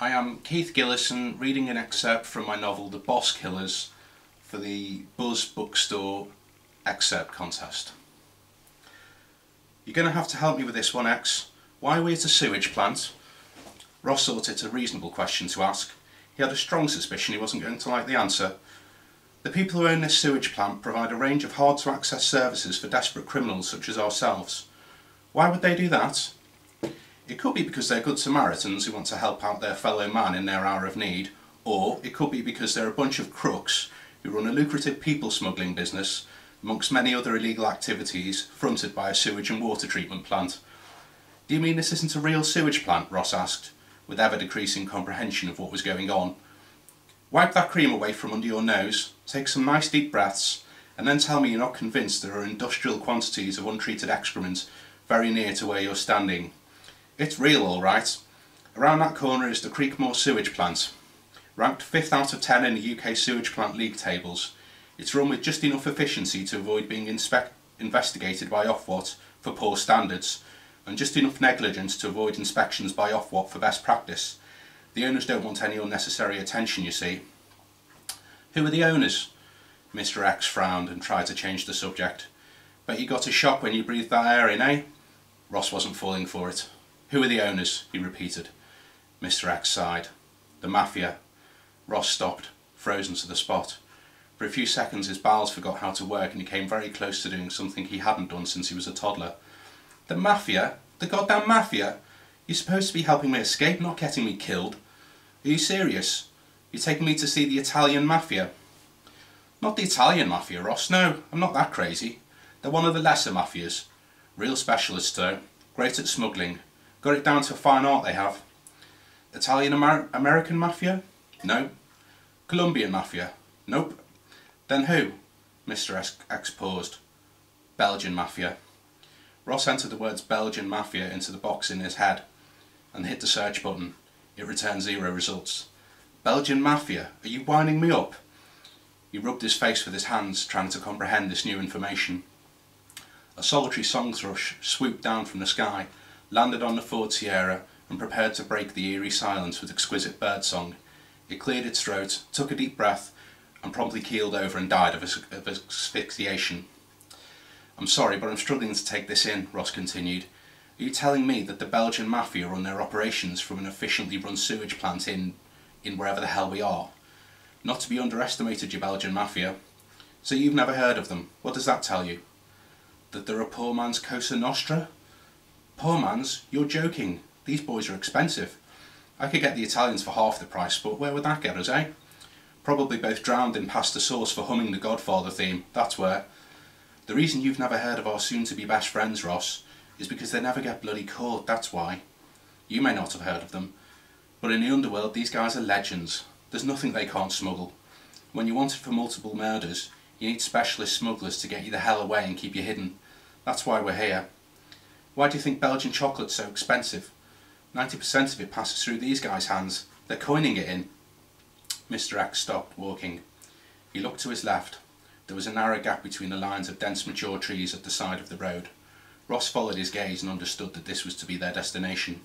I am Keith Gillison, reading an excerpt from my novel The Boss Killers for the Buzz Bookstore Excerpt contest. You're going to have to help me with this one, X. Why are we at a sewage plant? Ross thought it a reasonable question to ask. He had a strong suspicion he wasn't going to like the answer. The people who own this sewage plant provide a range of hard-to-access services for desperate criminals such as ourselves. Why would they do that? It could be because they're good Samaritans who want to help out their fellow man in their hour of need, or it could be because they're a bunch of crooks who run a lucrative people smuggling business amongst many other illegal activities fronted by a sewage and water treatment plant. Do you mean this isn't a real sewage plant? Ross asked, with ever-decreasing comprehension of what was going on. Wipe that cream away from under your nose, take some nice deep breaths, and then tell me you're not convinced there are industrial quantities of untreated excrement very near to where you're standing. It's real, all right. Around that corner is the Creekmore sewage plant. Ranked 5th out of 10 in the UK sewage plant league tables. It's run with just enough efficiency to avoid being investigated by Ofwat for poor standards, and just enough negligence to avoid inspections by Ofwat for best practice. The owners don't want any unnecessary attention, you see. Who are the owners? Mr. X frowned and tried to change the subject. Bet you got a shock when you breathed that air in, eh? Ross wasn't falling for it. Who are the owners? He repeated. Mr. X sighed. The Mafia. Ross stopped, frozen to the spot. For a few seconds his bowels forgot how to work and he came very close to doing something he hadn't done since he was a toddler. The Mafia? The goddamn Mafia? You're supposed to be helping me escape, not getting me killed. Are you serious? You're taking me to see the Italian Mafia? Not the Italian Mafia, Ross, no, I'm not that crazy. They're one of the lesser mafias. Real specialists though, great at smuggling. Got it down to a fine art they have. Italian-American Mafia? No. Colombian Mafia? Nope. Then who? Mr. X paused. Belgian Mafia. Ross entered the words Belgian Mafia into the box in his head and hit the search button. It returned 0 results. Belgian Mafia? Are you winding me up? He rubbed his face with his hands, trying to comprehend this new information. A solitary song thrush swooped down from the sky, landed on the Ford Sierra and prepared to break the eerie silence with exquisite birdsong. It cleared its throat, took a deep breath and promptly keeled over and died of asphyxiation. I'm sorry, but I'm struggling to take this in, Ross continued. Are you telling me that the Belgian Mafia run their operations from an efficiently run sewage plant in wherever the hell we are? Not to be underestimated, you Belgian Mafia. So you've never heard of them. What does that tell you? That they're a poor man's Cosa Nostra? Poor man's? You're joking. These boys are expensive. I could get the Italians for half the price, but where would that get us, eh? Probably both drowned in pasta sauce for humming the Godfather theme, that's where. The reason you've never heard of our soon-to-be best friends, Ross, is because they never get bloody caught, that's why. You may not have heard of them, but in the underworld these guys are legends. There's nothing they can't smuggle. When you're wanted for multiple murders, you need specialist smugglers to get you the hell away and keep you hidden. That's why we're here. Why do you think Belgian chocolate's so expensive? 90% of it passes through these guys' hands. They're coining it in. Mr. X stopped walking. He looked to his left. There was a narrow gap between the lines of dense mature trees at the side of the road. Ross followed his gaze and understood that this was to be their destination.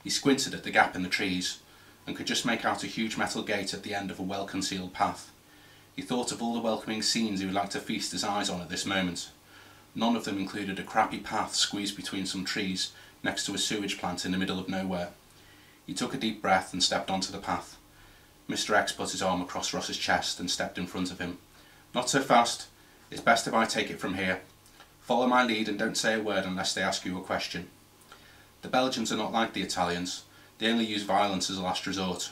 He squinted at the gap in the trees and could just make out a huge metal gate at the end of a well-concealed path. He thought of all the welcoming scenes he would like to feast his eyes on at this moment. None of them included a crappy path squeezed between some trees next to a sewage plant in the middle of nowhere. He took a deep breath and stepped onto the path. Mr. X put his arm across Ross's chest and stepped in front of him. Not so fast. It's best if I take it from here. Follow my lead and don't say a word unless they ask you a question. The Belgians are not like the Italians. They only use violence as a last resort.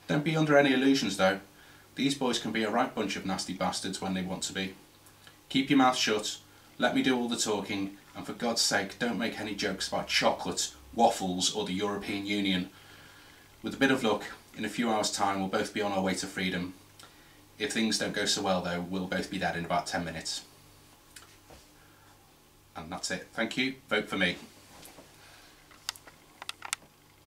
Don't be under any illusions though. These boys can be a right bunch of nasty bastards when they want to be. Keep your mouth shut. Let me do all the talking, and for God's sake don't make any jokes about chocolate, waffles or the European Union. With a bit of luck, in a few hours' time we'll both be on our way to freedom. If things don't go so well though, we'll both be dead in about 10 minutes. And that's it. Thank you. Vote for me.